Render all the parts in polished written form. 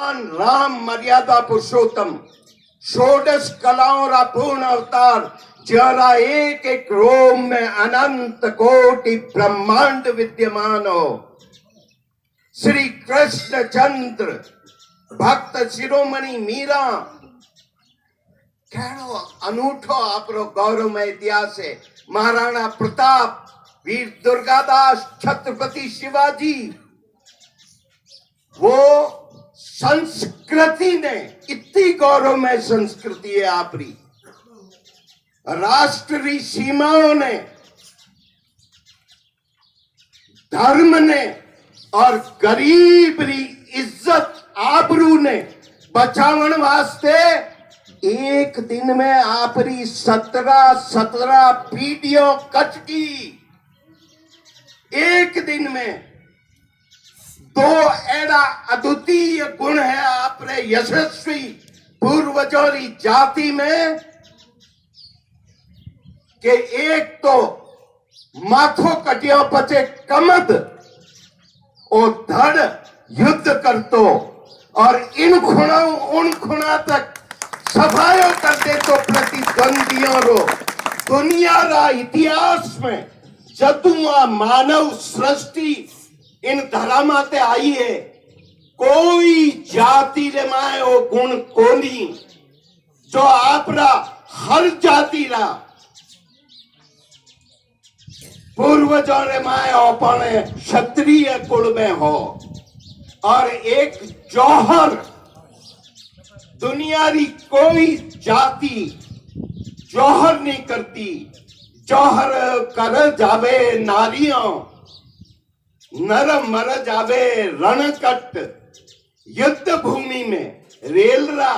भगवान राम मर्यादा पुरुषोत्तम, षोडश कलाओं का पूर्ण अवतार, जरा एक एक रोम में अनंत कोटि ब्रह्मांड विद्यमान हो। श्री कृष्ण चंद्र भक्त शिरोमणि मीरा केड़ो अनूठो आपरो गौरवमय इतिहास है। महाराणा प्रताप, वीर दुर्गादास, छत्रपति शिवाजी, वो संस्कृति ने इतनी गौरवमय संस्कृति है आपरी। राष्ट्रीय सीमाओं ने, धर्म ने और गरीब री इज्जत आबरू ने बचावन वास्ते एक दिन में आपरी 17 पीढ़ियों कट की। एक दिन में दो एड़ा अद्वितीय गुण है आपरे यशस्वी पूर्वजों की जाति में कि एक तो माथो कटियो पचे कमद और धड़ युद्ध करतो और इन खुणाओं उन खुणा तक सफायो कर दे तो प्रतिद्वंदियों रो। दुनिया रा इतिहास में जदुआ मानव सृष्टि इन धरामाते आई है, कोई जाति रे माए ओ गुण कोनी जो आपरा हर जाति रा पूर्वजों रे माए अपने क्षत्रिय कुल में हो। और एक जौहर, दुनिया री कोई जाति जौहर नहीं करती। जौहर कर जावे नारियों, नर मर जावे रणकट, युद्ध भूमि में रेलरा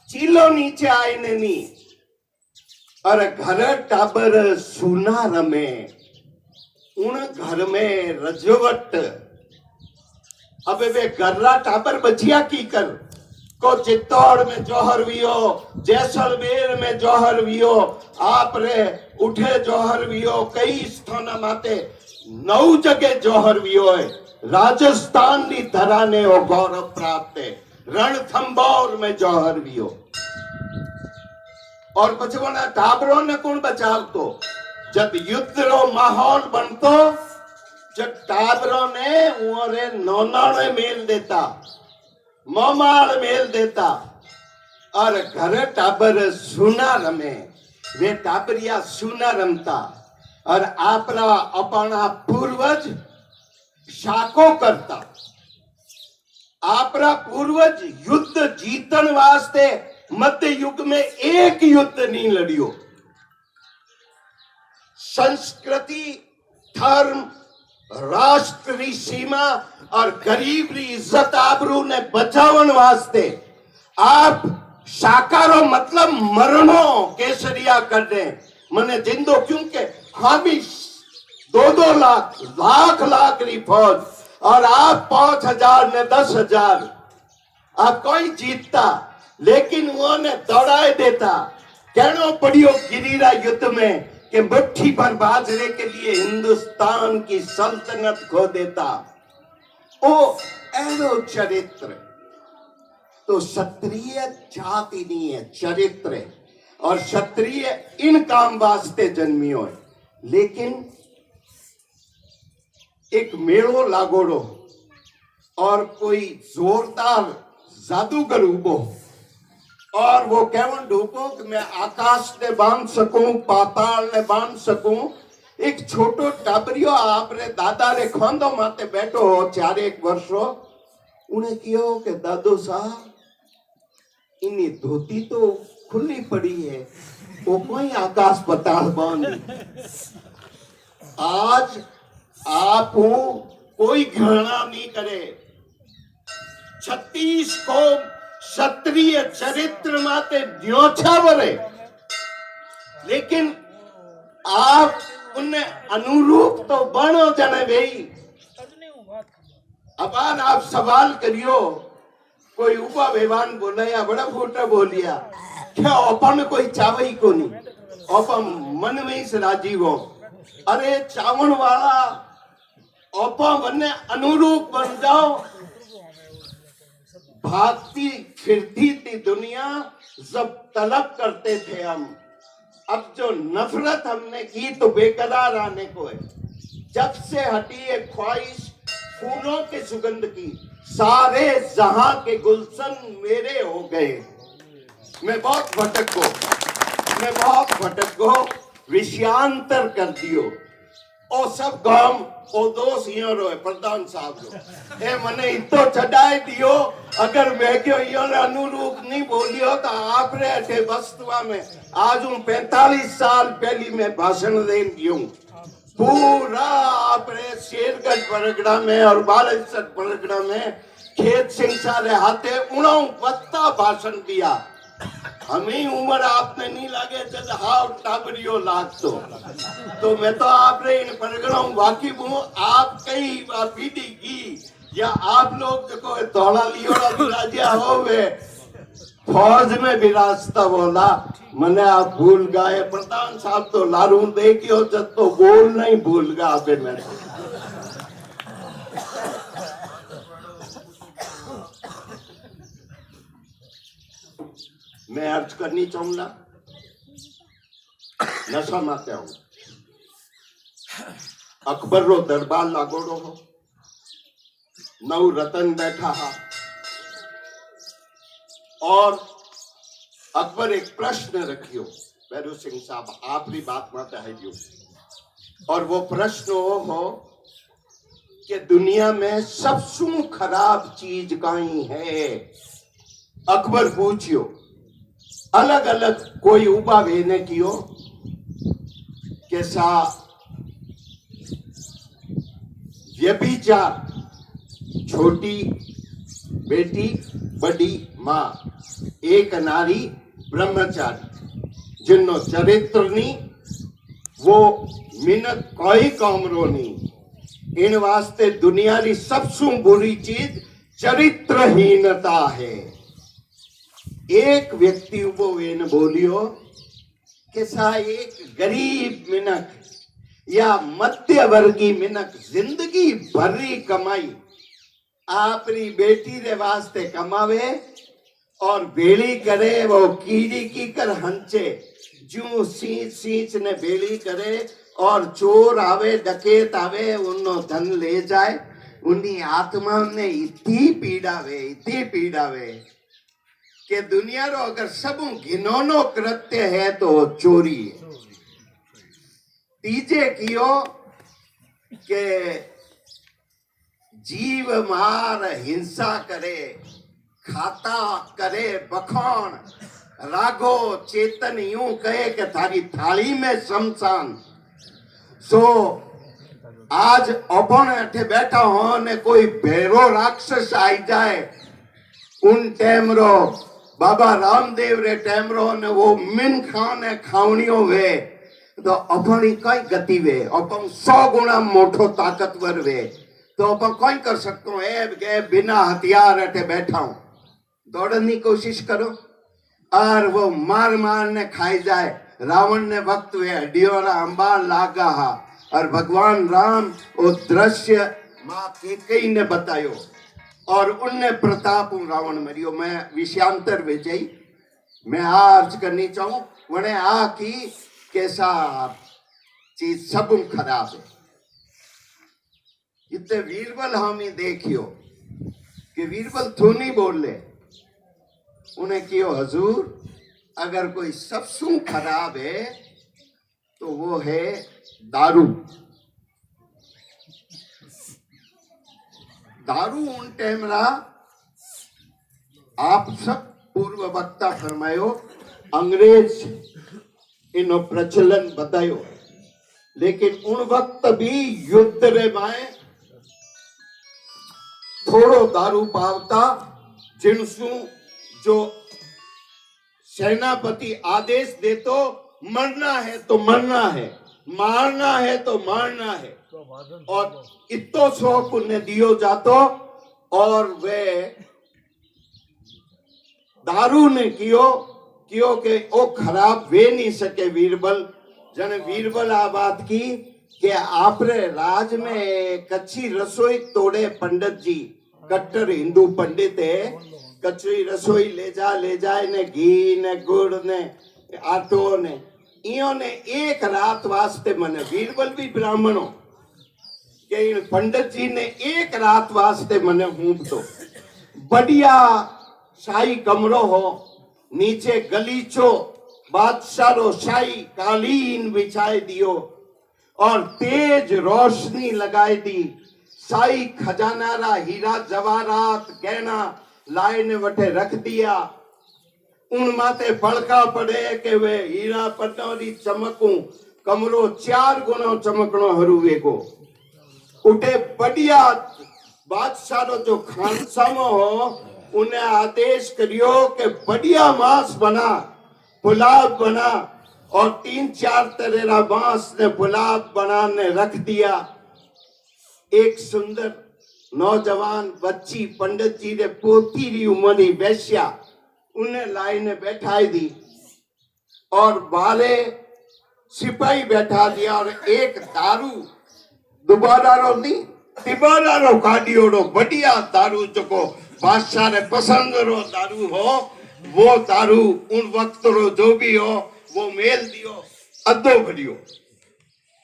चीलो नीचे आए नहीं। और घर टाबर सुना रमे, उन घर में रजवट। अब वे गर्रा टाबर बचिया की कर को चित्तौड़ में जौहर वियो, जैसलमेर में जौहर वियो, आप रे उठे जौहर वियो, कई स्थान माते 9 जगह जौहर वियो है। राजस्थान की धरा ने वो गौरव प्राप्त है। रणथंभौर में जौहर वियो। और बचपना टाबरों ने कौन बचाव तो जब युद्ध रो माहौल बनतो, जब टाबरों ने उरे नौनाने मेल देता, मोमाल मेल देता और घर टाबर सुना रमे, वे टाबरिया सुना रमता। और आपरा अपना पूर्वज शाको करता। आपरा पूर्वज युद्ध जीतन वास्ते मध्य युग में एक युद्ध नहीं लड़ियो। संस्कृति, धर्म, राष्ट्र री सीमा और गरीब री इज्जत आबरू ने बचावन वास्ते आप साकारो मतलब मरणो केसरिया कर दे मने जिंदो, क्योंकि हम 2-2 लाख री फौज और आप 5,000 ने 10,000, आप कोई जीतता लेकिन वो ने दौड़ाए देता। कहना पड़ियो गिरिरा युद्ध में कि मुट्ठी भर बाजरे के लिए हिंदुस्तान की सल्तनत खो देता। ओ एलो चरित्र तो क्षत्रिय जाति नहीं है, चरित्र है। और क्षत्रिय इन काम वास्ते जन्मियो है। लेकिन एक मेड़ो लागोड़ो और कोई जोरदार जादूगर उबो और वो केवन ढूंढो कि मैं आकाश ने बांध सकूं, पाताल ने बांध सकूं। एक छोटो टाबरियो आपरे दादा रे खोंदो माते बैठो हो 4-1 वर्षो। उन्हें कियो कि दादो साहब इन्हीं धोती तो खुली पड़ी है, वो कोई आकाश पाताल बांध। आज आप कोई घृणा नहीं करे। 36 को क्षत्रिय चरित्र माते न्योछावरे, लेकिन आप उन्हें अनुरूप तो बनो जने भाई। अब आप सवाल करियो, कोई उपा विवान बोला या बड़ा फूटा बोलिया क्या अपन कोई चावई को नहीं, अपन मन में ही से राजी हो। अरे चावण वाला ओपा बने अनुरूप बन जाओ। भागती फिरती थी दुनिया जब तलब करते थे हम। अब जो नफरत हमने की तो बेकरार आने को है। जब से हटी है ख्वाहिश फूलों के सुगंध की, सारे जहां के गुलशन मेरे हो गए। मैं बहुत भटक गो विषयांतर कर दियो। ओ सब गाम ओ दोस्त यो रो प्रधान साहब रो ए मने इतो चढ़ाई दियो। अगर मैं क्यों यो अनुरूप नहीं बोलियो तो आप रे अठे वस्तुआ में आज हूँ 45 साल पहली मैं भाषण देन गयो। पूरा आपरे शेरगढ़ परगड़ा में और बालेश्वर परगड़ा में खेत सिंचा रे हाथे 49 भाषण दिया। हमें उम्र आपने नहीं लागे जब हाव टाबरियो लागतो। तो मैं तो आप रे इन परगड़ों वाकिफ हूँ। आप कई पीढ़ी की या आप लोग को थोड़ा लियोड़ा विराजिया हो वे फौज में विराजता बोला मने आप भूल गए। प्रधान साहब तो लारू देखियो जब तो बोल नहीं भूल गया आपे मैंने। मैं अर्ज करनी चाहूंगा नशा माते हूं अकबर रो दरबार लागोड़ो हो नव रतन बैठा हा और अकबर एक प्रश्न रखियो भैरू सिंह साहब आपरी बात माता है जो। और वो प्रश्न हो कि दुनिया में सबसे खराब चीज कहीं है। अकबर पूछियो अलग अलग कोई उबा वेने कियो कैसा व्यभिचार, छोटी बेटी बड़ी मां, एक नारी ब्रह्मचारी जिन्नो चरित्र नी वो मिनत कोई कौमरो नी। इन वास्ते दुनिया की सबसे बुरी चीज चरित्रहीनता है। एक व्यक्ति वो वेन बोलियो कि सा एक गरीब मिनक या मध्य वर्गी मिनक जिंदगी भरी कमाई आपरी बेटी रे वास्ते कमावे और बेली करे वो कीड़ी की कर हंचे जू सींच सींच ने बेली करे और चोर आवे डकैत आवे उन्नो धन ले जाए। उन्हीं आत्मा ने इतनी पीड़ावे कि दुनिया रो अगर सब घिनौनो कृत्य है तो चोरी है। तीजे कियो के जीव मार हिंसा करे, खाता करे बखान, रागो चेतन यूं कहे कि थारी थाली में शमशान। सो आज अपन अठे बैठा हो ने कोई भैरो राक्षस आई जाए उन टाइम रो बाबा रामदेव रे टाइम रो ने वो मिन खाने खावणियो वे तो अपनी कई गति वे अपन 100 गुना मोटो ताकतवर वे तो अपन कोई कर सकतो है के बिना हथियार अठे बैठा हूं दौड़ने की कोशिश करो और वो मार मार ने खाई जाए। रावण ने वक्त वे हड्डियों अंबार लागा हा और भगवान राम वो दृश्य मां केकई ने बतायो और उनने प्रताप रावण मरियो। मैं विषयांतर विजयी मैं अर्ज करनी चाहूं वने आ की कैसा चीज सब खराब है। इतने वीरबल हम ही देखियो कि वीरबल थोनी बोल ले उन्हें कियो हजूर अगर कोई सबसे खराब है तो वो है दारू। दारू उन टाइम रहा आप सब पूर्व वक्ता फरमायो अंग्रेज इनो प्रचलन बतायो लेकिन उन वक्त भी युद्ध रे माए थोड़ो दारू पावता जिनसु जो सेनापति आदेश दे तो मरना है तो मरना है, मारना है तो मारना है और इतो शौक उन्हें दियो जातो और वे दारू ने कियो के ओ खराब वे नहीं सके। वीरबल जने वीरबल आ बात की कि आपरे राज में कच्ची रसोई तोड़े पंडित जी कट्टर हिंदू पंडित है, कचरी रसोई ले जाए ने घी ने गुड़ ने आटो ने इयो ने एक रात वास्ते मने वीरबल भी ब्राह्मणों के पंडित जी ने एक रात वास्ते मने हूँ तो बढ़िया शाही कमरो हो, नीचे गलीचो बादशाह रो शाही कालीन बिछाए दियो और तेज रोशनी लगाई दी। शाही खजानारा हीरा जवाहरात गहना लाए ने वटे रख दिया। उन माते फड़का पड़े के वे हीरा पटोरी चमकू कमरो 4 गुणो चमकणो हरूवे को उठे बढ़िया बादशाह रो जो खानसामो हो उन्हें आदेश करियो कि बढ़िया मांस बना, पुलाव बना और 3-4 तरह मांस ने पुलाव बनाने रख दिया। एक सुंदर नौजवान बच्ची पंडित जी ने पोती री उमरी वैश्या उन्हें लाइन बैठाई दी और बाले सिपाही बैठा दिया और एक दारू दोबारा रो दी तिबारा रो काडियो रो बढ़िया दारू जो बादशाह ने पसंद रो दारू हो वो दारू उन वक्त रो जो भी हो वो मेल दियो अद्धो भरियो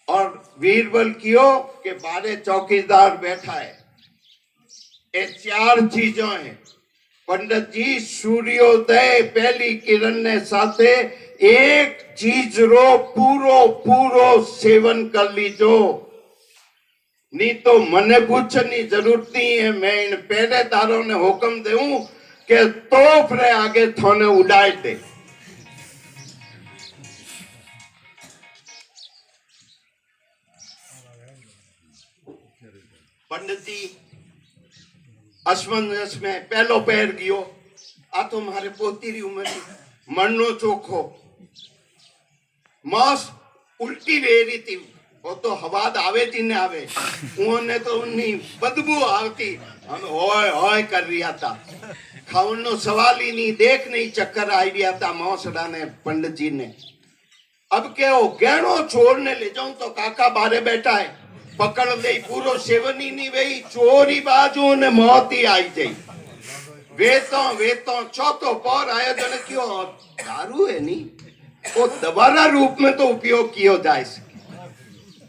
और वीरबल कियो के बारे चौकीदार बैठा है। ये 4 चीजों है पंडित जी सूर्योदय पहली किरण ने साथे एक चीज रो पूरो सेवन कर लीजो नहीं तो मने पूछनी जरूरत नहीं है। मैं इन पहरेदारों ने हुक्म दूं कि तोप रे आगे थोने उड़ाए दे। पंडित जी असमंजस में पहलो पैर गयो आ तो मारे पोती री उम्र मनो चोखो मांस उल्टी वेरी थी वो तो हवाद आवे थी ने आवे उन्हें तो उन्हीं बदबू आवती हम होय होय कर रिया था खावनो सवाल ही नहीं देख नहीं चक्कर आ रिया था मौसड़ा ने पंडित जी ने। अब के वो गहनो छोड़ने ले जाऊं तो काका बारे बैठा है पकड़ ले पूरो सेवन ही नहीं वही चोरी बाजू ने मौत ही आई जाई वेतो चौथो पौर आयो तो ने क्यों दारू है नहीं वो दोबारा रूप में तो उपयोग कियो जाए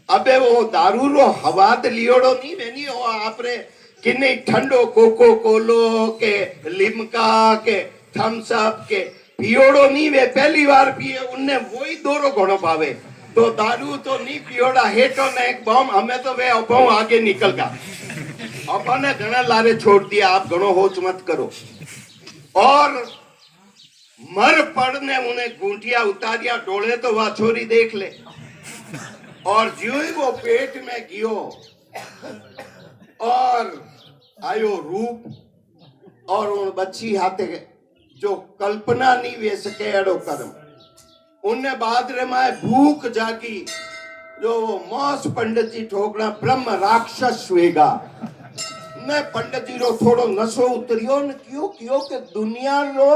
अबे वो दारू रो हवाद लियोड़ो नहीं वेनी वो आपरे किन्ने ठंडो कोको कोलो के लिमका के थम्स अप के पियोड़ो नहीं वे पहली बार पिए उनने वही दोरो घणो पावे तो दारू तो नहीं पियोड़ा हेटो ने एक बम हमें तो वे बम आगे निकल गया अपने घना लारे छोड़ दिया आप घणो होच मत करो और मर पड़ने उन्हें गुंठिया उतारिया डोले तो वह छोरी देख ले और ज्यों ही वो पेट में गियो और आयो रूप और उन बच्ची हाथे जो कल्पना नहीं वे सके एड़ो कर्म उन्हें बाद रे माए भूख जागी जो मौस पंडित जी ठोकना ब्रह्म राक्षस वेगा ने पंडित जी रो थोड़ो नशो उतरियो न क्यों के दुनिया रो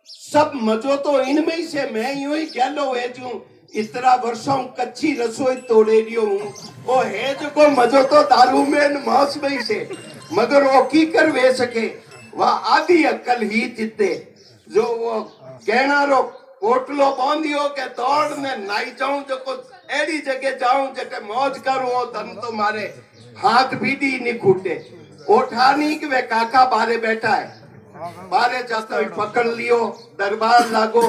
सब मजो तो इनमें ही से मैं यूं ही कह लो है जो इतना वर्षों कच्ची रसोई तोड़े रियो हूँ वो है जो को मजो तो दारू में मौस में ही से मगर वो की कर वे सके वह आदि अक्ल ही चित्ते जो वो कहना रो पोटलो बांधियो के दौड़ में नाई जाऊं जो कुछ ऐसी जगह जाऊं जटे मौज करूं धन तो मारे हाथ बीड़ी नहीं खूटे ओठानी के वे काका बारे बैठा है बारे जाता पकड़ लियो दरबार लागो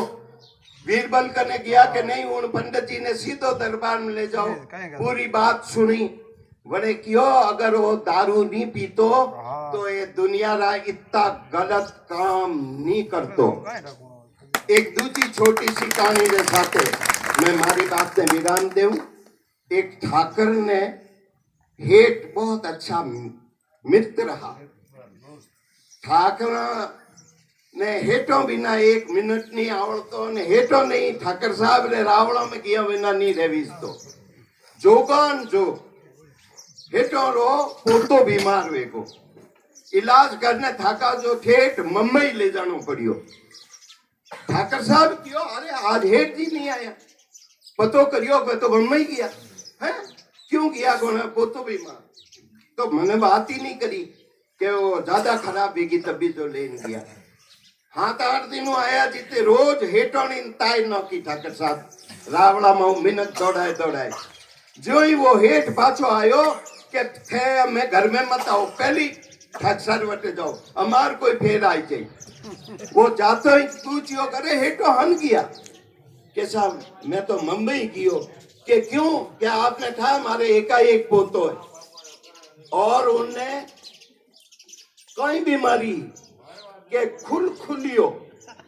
वीरबल करने गया कि नहीं उन पंडित जी ने सीधो दरबार में ले जाओ पूरी बात सुनी बड़े क्यों अगर वो दारू नहीं पीतो तो ये दुनिया रा इतना गलत काम नहीं करतो। एक दूसरी छोटी सी कहानी के साथ मैं मारी बात में विराम दूं। एक ठाकर ने हेठ बहुत अच्छा मित्र रहा ठाकर ने हेठो बिना 1 मिनट नहीं आवड़तो ने हेठो नहीं ठाकर साहब ने रावड़ा में किया बिना नहीं रेवीस तो जोगान जो हेठो रो पोतो बीमार वेगो इलाज करने थाका जो ठेठ मुंबई ले जानो पड़ियो। ठाकर साहब क्यों अरे आज हेठ जी नहीं आया पतो करियो तो मुंबई गया है क्यों गया कौन पोतो बीमार तो मैंने बात ही नहीं करी कि वो ज्यादा खराब होगी तभी तो लेन गया। हाँ तो 8 दिन आया जीते रोज हेठोनी ताई नौकी ठाकर साहब रावड़ा में मिनट दौड़ाए जो ही वो हेठ पाछो आयो के थे मैं घर में मत आओ पहली ठाकसर वटे जाओ हमार कोई फेर आई जाए। वो जातो ही पूछियो करे हेठो हन गया के साहब मैं तो मुंबई गियो के क्यों क्या आपने कहा हमारे एकाएक पोतो है और उनने कोई बीमारी के खुलियो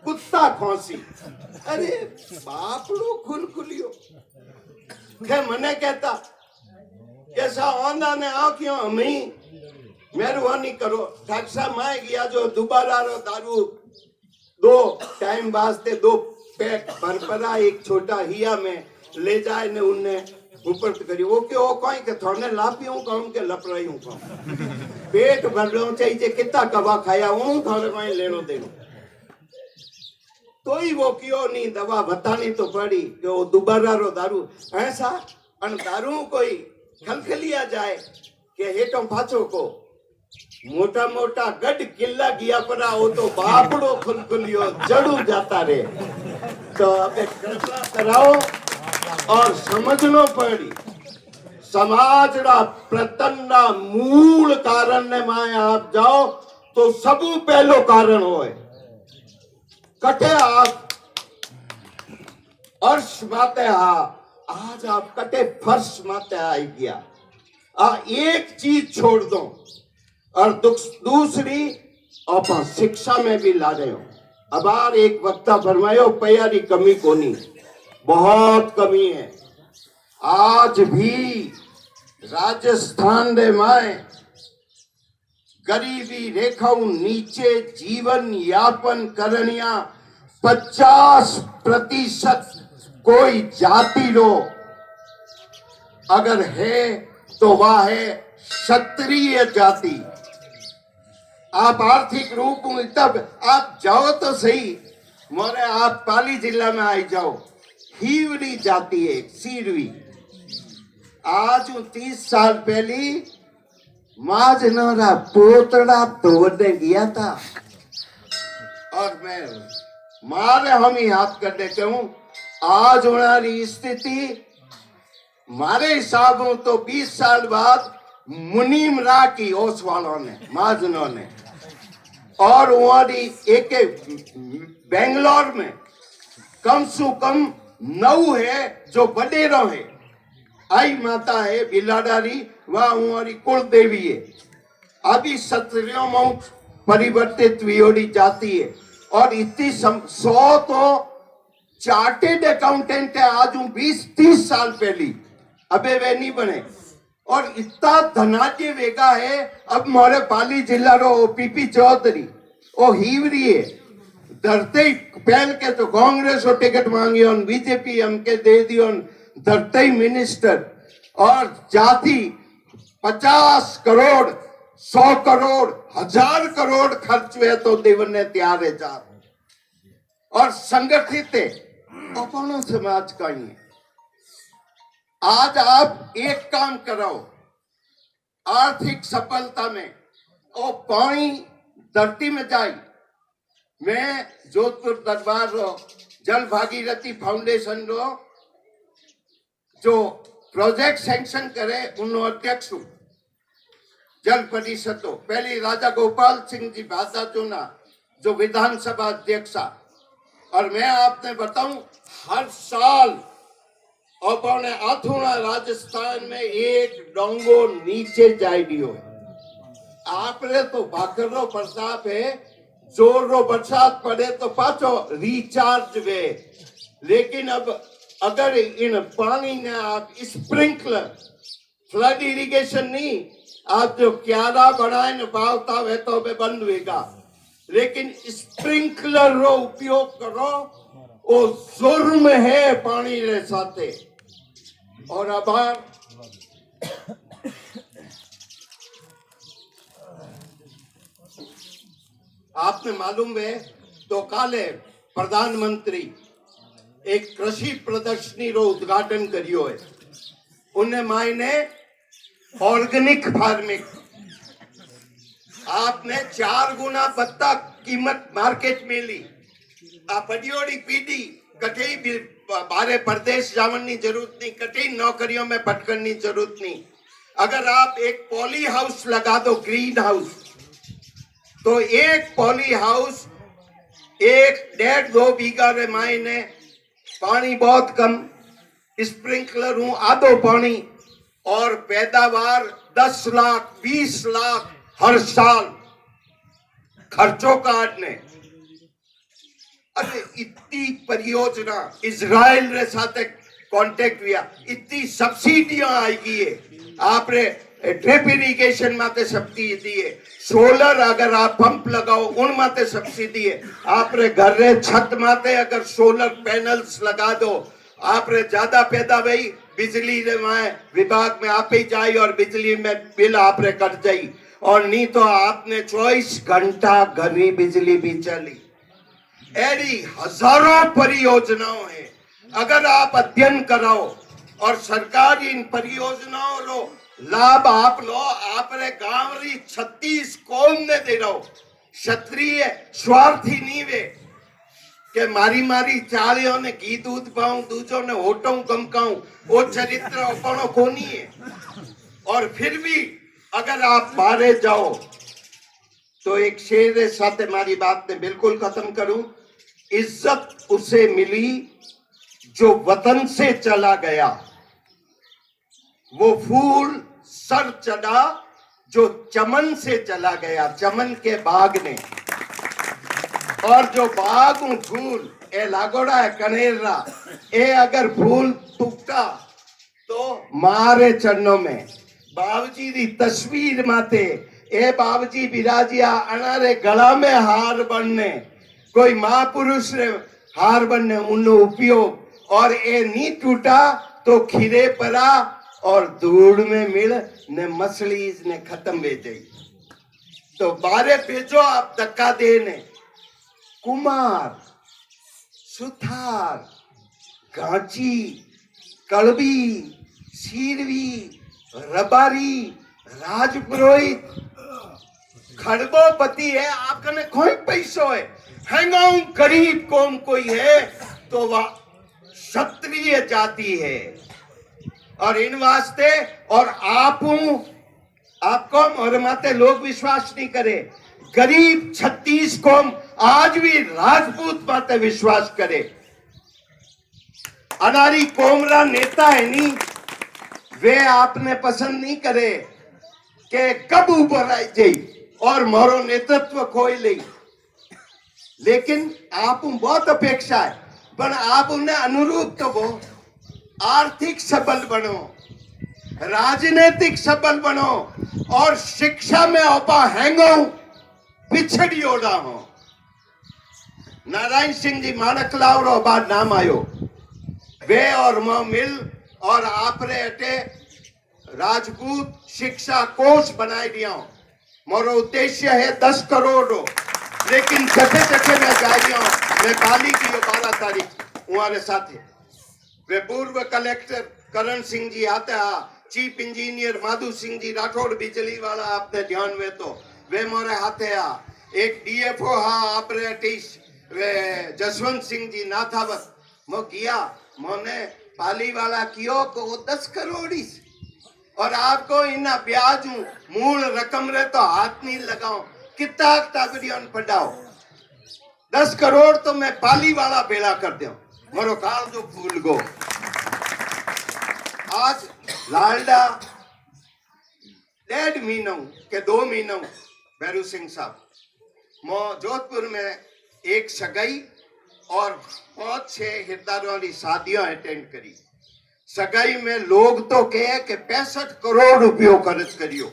कुत्ता खोसी। अरे बापड़ो खुलियो के मने कहता कैसा औंधा ने आ क्यों हमी मेहरबानी करो डॉक्टर साहब मैं गया जो दोबारा रो दारू 2 टाइम वास्ते 2 पैक भरपरा एक छोटा हिया में ले जाए ने उनने ऊपर करी वो के ओ कोई के थोड़ने लापियों काम के लप रही हूं काम पेट भर लो चाहिए कितना कबा खाया हूं थोड़े कोई लेनो देनो तो ही वो क्यों नहीं दवा बतानी तो पड़ी कि वो दोबारा रो दारू ऐसा अन दारू कोई खलखलिया जाए के हेठों पाछो को मोटा मोटा गड किल्ला गया पड़ा वो तो बापड़ो खुलखुलियो जड़ू जाता रे। तो अब एक फैसला कराओ और समझनो पड़ी समाज रा प्रतन रा मूल कारण ने माए आप जाओ तो सबू पहलो कारण होए कटे आप अर्श माते हा आज आप कटे फर्श माते आई गया एक चीज छोड़ दो और दूसरी आप शिक्षा में भी ला रहे हो। अबार एक वक्ता फरमायो पैयारी कमी कोनी बहुत कमी है। आज भी राजस्थान दे माए गरीबी रेखाओं नीचे जीवन यापन करनिया 50% कोई जाति रो अगर है तो वह है क्षत्रिय जाति। आप आर्थिक रूप में तब आप जाओ तो सही मोरे आप पाली जिला में आई जाओ हीवरी जाति है सीरवी। आज 30 साल पहली माजनोरा पोतड़ा तोड़ने गया था और मैं मारे हम ही हाथ कर देते हूं। आज हमारी स्थिति मारे हिसाबों तो 20 साल बाद मुनीम रा की ओस वालों ने माजनों ने और हमारी एक बेंगलोर में कम से कम 9 है जो बडेरो है आई माता है बिलाडारी वह हमारी कुल देवी है। अभी क्षत्रियों में परिवर्तित वियोड़ी जाती है और इतनी 100 तो चार्टेड अकाउंटेंट है आज 20-30 साल पहली अबे वे नहीं बने और इतना धनाट्य वेगा है। अब मोरे पाली जिला रो पीपी चौधरी ओ हीवरी है धरते ही पहल के तो कांग्रेस और टिकट मांगी और बीजेपी हमके दे दी और धरते ही मिनिस्टर और जाति 50 करोड़ 100 करोड़ 1000 करोड़ खर्च हुए तो देवने तैयार है जा और संगठित है अपना समाज का ही है। आज आप एक काम करो आर्थिक सफलता में और पानी धरती में जाए। मैं जोधपुर दरबार रो जल भागीरथी फाउंडेशन रो जो प्रोजेक्ट सैंक्शन करे उन अध्यक्ष जल परिषद तो पहले राजा गोपाल सिंह जी भादा चुना जो विधानसभा अध्यक्ष और मैं आपने बताऊं हर साल अपने अथुणा राजस्थान में एक डोंगो नीचे जाएगी हो। आपने तो भाकरो बरसात है जोर रो बरसात पड़े तो पाचो रिचार्ज वे लेकिन अब अगर इन पानी ने आप स्प्रिंकलर फ्लड इरिगेशन नहीं आप जो क्यारा बनाए न पावता वे तो बे बंद होगा लेकिन स्प्रिंकलर रो उपयोग करो वो जुर्म है पानी रे साथे। और आभार आपने मालूम है तो काले प्रधानमंत्री एक कृषि प्रदर्शनी रो उद्घाटन करियो है। उन्हें मायने ऑर्गेनिक फार्मिंग आपने 4 गुना बत्ता कीमत मार्केट में ली। आ बडियोड़ी पीढ़ी कठई भी बारे प्रदेश जावन की जरूरत नहीं, कठई नौकरियों में भटकने की जरूरत नहीं। अगर आप एक पॉली हाउस लगा दो, ग्रीन हाउस, तो एक पॉली हाउस 1.5-2 बीघा रे मायने पानी बहुत कम, स्प्रिंकलर हूं आधो पानी, और पैदावार 10 लाख 20 लाख हर साल खर्चों काटने। अरे इतनी परियोजना इजराइल रे साथे कॉन्टेक्ट हुआ, इतनी सब्सिडियां आएगी है। आपने ड्रिप इरिगेशन माते सब्सिडी दी है, सोलर अगर आप पंप लगाओ उन माते सब्सिडी है, आपने घर रे छत माते अगर सोलर पैनल्स लगा दो, आपने ज्यादा पैदा भाई बिजली रे विभाग में आप ही जाए और बिजली में बिल आपने कट जाई, और नहीं तो आपने 24 घंटा घरी बिजली भी चली। ऐसी हजारों परियोजनाओं है। अगर आप अध्ययन कराओ और सरकार इन परियोजनाओं लो लाभ आप लो, आपने गांव री 36 कौम ने दे रहो। क्षत्रिय स्वार्थी नहीं वे के मारी मारी चालियों ने घी दूध पाऊं, दूजों ने होटों गमकाऊं, वो चरित्र अपनो कोनी है। और फिर भी अगर आप बाहर जाओ तो एक शेर साथ मारी बात ने बिल्कुल खत्म करूं, इज्जत उसे मिली जो वतन से चला गया, वो फूल सर चढ़ा जो चमन से चला गया, चमन के बाग ने। और जो बाग हूं फूल ए लागोड़ा है कनेरा, ए अगर फूल टूटा तो मारे चरणों में। बाबूजी दी तस्वीर माते ए बाबूजी बिराजिया अनारे गला में हार बनने, कोई महापुरुष रे हार बनने उन्नो उपयोग, और ए नी टूटा तो खीरे परा और धूड़ में मिल ने मछली ने खत्म हो जाई। तो बारे भेजो आप धक्का देने, कुमार, सुथार, गांची, कड़बी, सीरवी, रबारी, राजपुरोहित, खड़बोपति है, आपने कोई पैसो है, हैंगाऊ गरीब कौम कोई है तो वह क्षत्रिय जाति है। और इन वास्ते और आपको और माते लोग विश्वास नहीं करे, गरीब 36 कौम आज भी राजपूत माते विश्वास करे। अनारी कौमरा नेता है नहीं, वे आपने पसंद नहीं करे कि कब ऊपर आई जाई और मारो नेतृत्व खोई ले, लेकिन आप बहुत अपेक्षा है, पर आप उन्हें अनुरूप तो वो आर्थिक सबल बनो, राजनीतिक सबल बनो, और शिक्षा में ओपा हैंगो पिछड़ी ओडा हो। नारायण सिंह जी माणकलावरो बाद नाम आयो, वे और मैं मिल और आपरे अटे राजपूत शिक्षा कोष बनाई दिया। मोरो उद्देश्य है 10 करोड़, लेकिन जगह जगह में जाइयो मैं बाली की 12 तारीख हमारे साथ है। वे पूर्व कलेक्टर करण सिंह जी आते हैं, चीफ इंजीनियर माधु सिंह जी राठौड़ बिजली वाला आपने ध्यान में तो वे मोरे हाथे आ, एक डीएफओ हाँ ऑपरेटिस वे जसवंत सिंह जी नाथावत मो किया, मोने पाली वाला कियो को 10 करोड़, और आपको इना ब्याज मूल रकम रे तो हाथ नहीं लगाओ, कितना टाबरियों पढ़ाओ, 10 करोड़ तो मैं पाली वाला बेड़ा कर दूं, मरो काल जो भूल गो। आज लालडा 1.5 महीनों के 2 महीनों भैरू सिंह साहब मो जोधपुर में एक सगाई और 5-6 हिरदारों की शादियां अटेंड करी। सगाई में लोग तो कहे कि 65 करोड़ रुपयों खर्च करियो,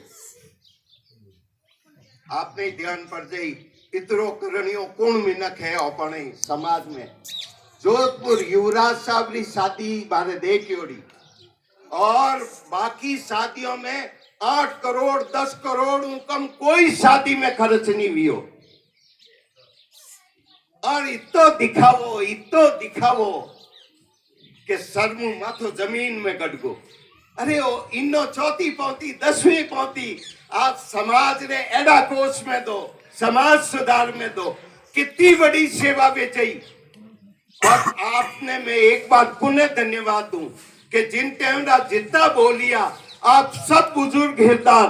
आपने ध्यान पर जाई इतरो करणियों कौन मिनक है अपने समाज में। जोधपुर युवराज साहब की शादी बारे देखियोड़ी, और बाकी शादियों में 8 करोड़ 10 करोड़ कम कोई शादी में खर्च नहीं हुई हो। और इतो दिखावो कि सरमू माथो जमीन में गड़गो। अरे ओ इनो चौथी पहुंची 10वीं पहुंची, आप समाज ने एडा कोष में दो, समाज सुधार में दो, कितनी बड़ी सेवा बेची। और आपने मैं एक बार पुनः धन्यवाद दूं कि जिन टाइम जितना बोलिया आप सब बुजुर्ग हिरदार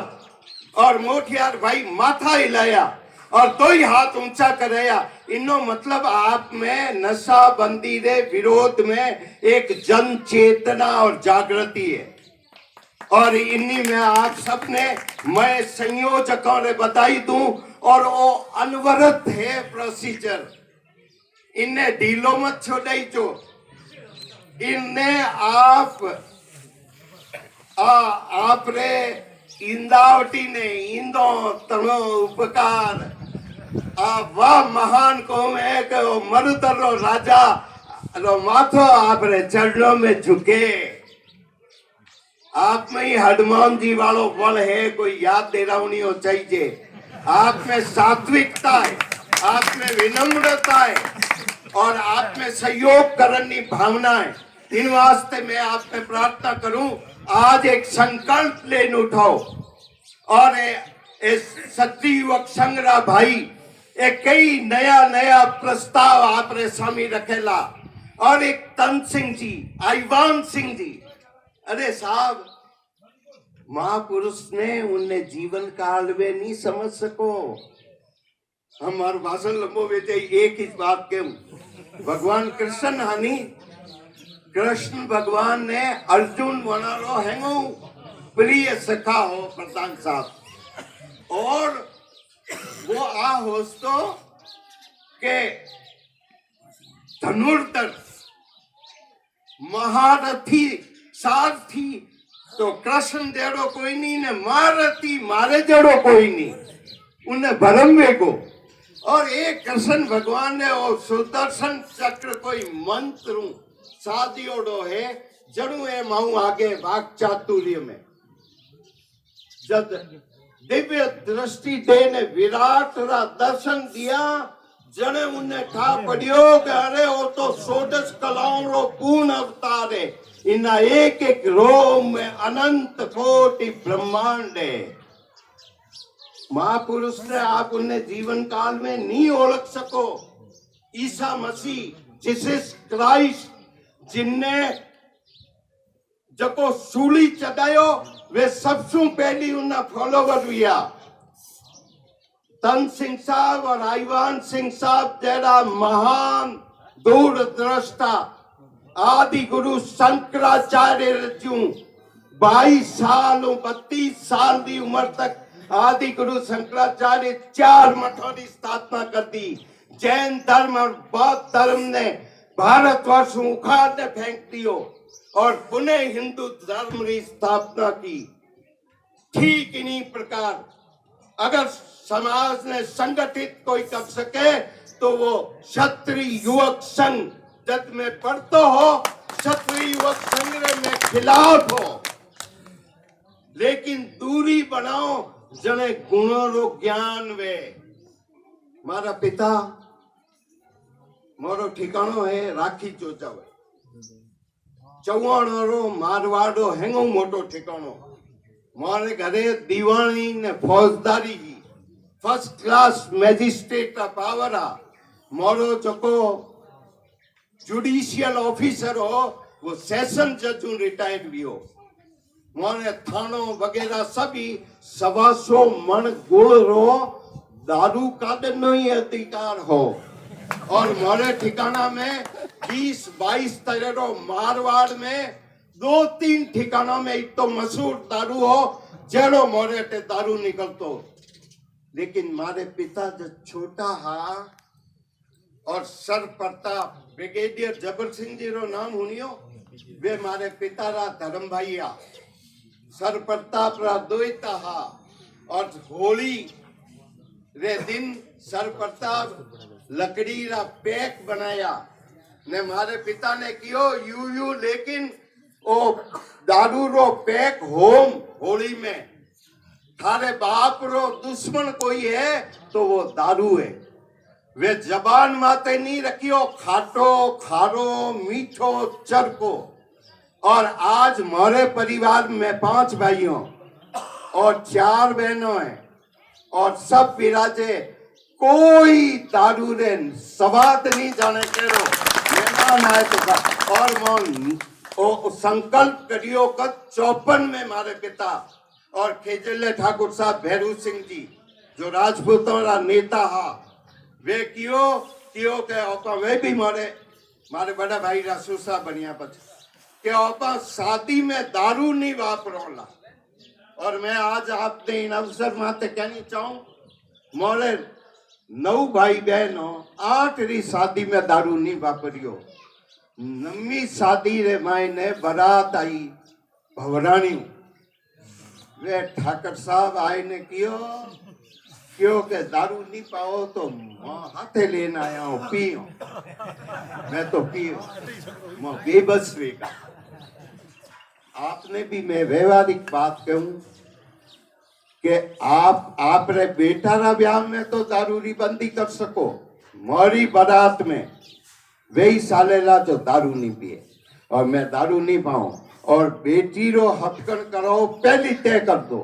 और मोठियार भाई माथा हिलाया और दो ही हाथ ऊंचा कराया। इनो मतलब आप में नशाबंदी रे विरोध में एक जन चेतना और जागृति है। और इन्हीं में आप सबने मैं संयोजकों ने बधाई दूं। और वो अनवरत है प्रोसीजर, इन्हें ढीलो मत छोड़ाई जो इन्हें आप रे इंदावटी ने इंदो तनो उपकार वह महान कौम है कि वो मरुदर रो राजा रो माथो आप रे चरणों में झुके। आप में ही हनुमान जी वालों बल है, कोई याद दे रहा नहीं हो चाहिए। आप में सात्विकता है, आप में विनम्रता है और आप में सहयोग करने की भावना है। इन वास्ते मैं आपसे प्रार्थना करूं, आज एक संकल्प लेने उठाओ और इस सच्ची युवक संग्रह भाई एक कई नया प्रस्ताव आपने सामने रखेला। और एक तन सिंह जी, आईवान सिंह जी, अरे साहब महापुरुष ने उन्हें जीवन काल में नहीं समझ सको। हमारे भाषण लंबो बेटे एक ही बात के भगवान कृष्ण हानि कृष्ण भगवान ने अर्जुन बना लो हैंगो प्रिय सखा हो प्रधान साहब। और वो आ होस्तो के धनुर्धर महारथी सारथी तो कृष्ण जेड़ो कोई नहीं ने महारथी मारे जेड़ो कोई नहीं उन्हें भरमवे को। और एक कृष्ण भगवान ने वो सुदर्शन चक्र कोई मंत्र सादियोड़ो है जड़ू है माऊ आगे वाक चातुर्य में। जब दिव्य दृष्टि दे ने विराट रा दर्शन दिया जने उन्हें ठा पड़ियो कि अरे वो तो 16 कलाओं रो पूर्ण अवतार है। इना एक एक रोम में अनंत कोटि ब्रह्मांड है। महापुरुष ने आप उन्हें जीवन काल में नहीं ओळख सको। ईसा मसीह जीसस क्राइस्ट जिनने जको सूली चढ़ायो वे सबसे पहली उन्हें फॉलोवर हुआ। तन सिंह साहब और आईवान सिंह साहब जैसा महान दूरदृष्टा आदि गुरु शंकराचार्य रचू 22 साल 32 साल की उम्र तक आदि गुरु शंकराचार्य 4 मठों की स्थापना कर दी। जैन धर्म और बौद्ध धर्म ने भारतवर्ष उखाड़ ने फेंक दियो और पुनः हिंदू धर्म की स्थापना की। ठीक इन्हीं प्रकार अगर समाज ने संगठित कोई कर सके तो वो क्षत्रिय युवक संघ जब में पढ़ते हो क्षत्रिय युवक संघ में खिलाफ हो, लेकिन दूरी बनाओ जने गुणों रो ज्ञान वे। मारा पिता मोरो ठिकाणो है राखी चोचावे चौहाणो रो मारवाड़ो हेंगो मोटो ठिकाणो। मारे घरे दीवानी ने फौजदारी की फर्स्ट क्लास मैजिस्ट्रेट का पावर आ। मोरो चको जुडिशियल ऑफिसर हो वो सेशन जज रिटायर्ड भी हो। मोरे थानो वगैरह सभी 125 मन गुड़ रो दारू का नहीं अधिकार हो। और मोरे ठिकाना में 20-22 तरह रो मारवाड़ में 2-3 ठिकानों में एक तो मशहूर दारू हो जेड़ो मोरे ते दारू निकलतो। लेकिन मारे पिता जो छोटा हा और सर प्रताप ब्रिगेडियर जबर सिंह जी रो नाम हुनियो वे मारे पिता रा धर्म भाई आ। सर प्रताप रा दोइता हा और होली रे दिन सर प्रताप लकड़ी रा पैक बनाया ने मारे पिता ने कियो यू लेकिन ओ दारू रो पैक होम होली में थारे बाप रो दुश्मन कोई है तो वो दारू है। वे जबान माते नहीं रखियो खाटो खारो मीठो चरको और आज हमारे परिवार में 5 भाइयों और 4 बहनों हैं और सब विराजे। कोई दारू रे सवाद नहीं जाने केरो मेहमान आए तो और मन ओ संकल्प करियो का 54 में मारे पिता और खेजले ठाकुर साहब भैरू सिंह जी जो राजपूतों का नेता हा वे कियो के ओपा वे भी मारे बड़ा भाई रासू साहब बनिया पछ के ओपा शादी में दारू नहीं वापरोला। और मैं आज आपने इन अवसर माते कहनी चाहूं मोरे 9 भाई बहनों 8 री शादी में दारू नहीं वापरियो। 9वीं शादी रे मायने बारात आई भवरानी वे ठाकर साहब आए ने क्यों के दारू नहीं पाओ तो हाथे लेना आया हूँ पियो मैं तो पियो मैं बेबस वेगा। आपने भी मैं व्यवहारिक बात कहूं कि आप रे बेटा रा ब्याह में तो दारू री बंदी कर सको। मोरी बारात में वही सालेला जो दारू नहीं पिए और मैं दारू नहीं पाऊं और बेटी रो हथकन करो पहली तय कर दो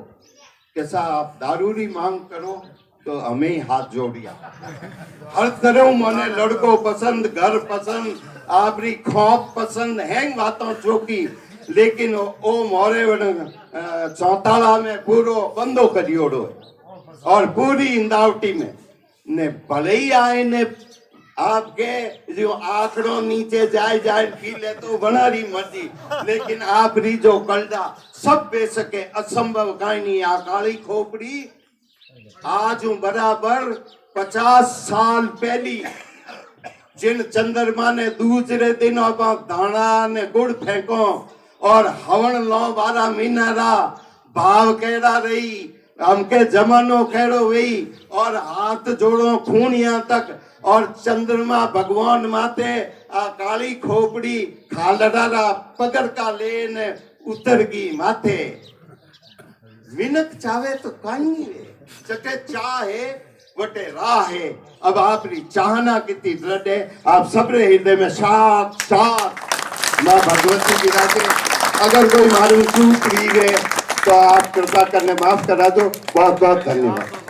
कैसा आप दारू री मांग करो तो हमें ही हाथ जोड़िया। हर तरह मने लड़को पसंद घर पसंद आपरी खौफ पसंद हैंग बातों चौकी लेकिन ओ मोरे चौताला में पूरो बंदो करियोड़ो और पूरी इंदावटी में ने भले ही आए ने आपके जो आंकड़ों नीचे जाए पी ले तो बनारी मर्जी लेकिन आप री जो कलडा सब बेसके असंभव काई नहीं आ काली खोपड़ी आज बराबर 50 साल पहली जिन चंद्रमा ने दूसरे दिन दाना ने गुड़ फेंको और हवन लो 12 महीना रा भाव केड़ा रही हमके जमानो केड़ो वही और हाथ जोड़ो खूनिया तक और चंद्रमा भगवान माते आ काली खोपड़ी खालड़ा पगर का लेन उतर गई माथे विनक चाहे तो कहीं नहीं रे चटे चाहे वटे राह है। अब आपकी चाहना कितनी दृढ़ है आप सबरे हृदय में साथ माँ भगवती विराजे। अगर कोई मालूम चूक रही है तो आप कृपा करने माफ करा दो। बहुत बहुत धन्यवाद।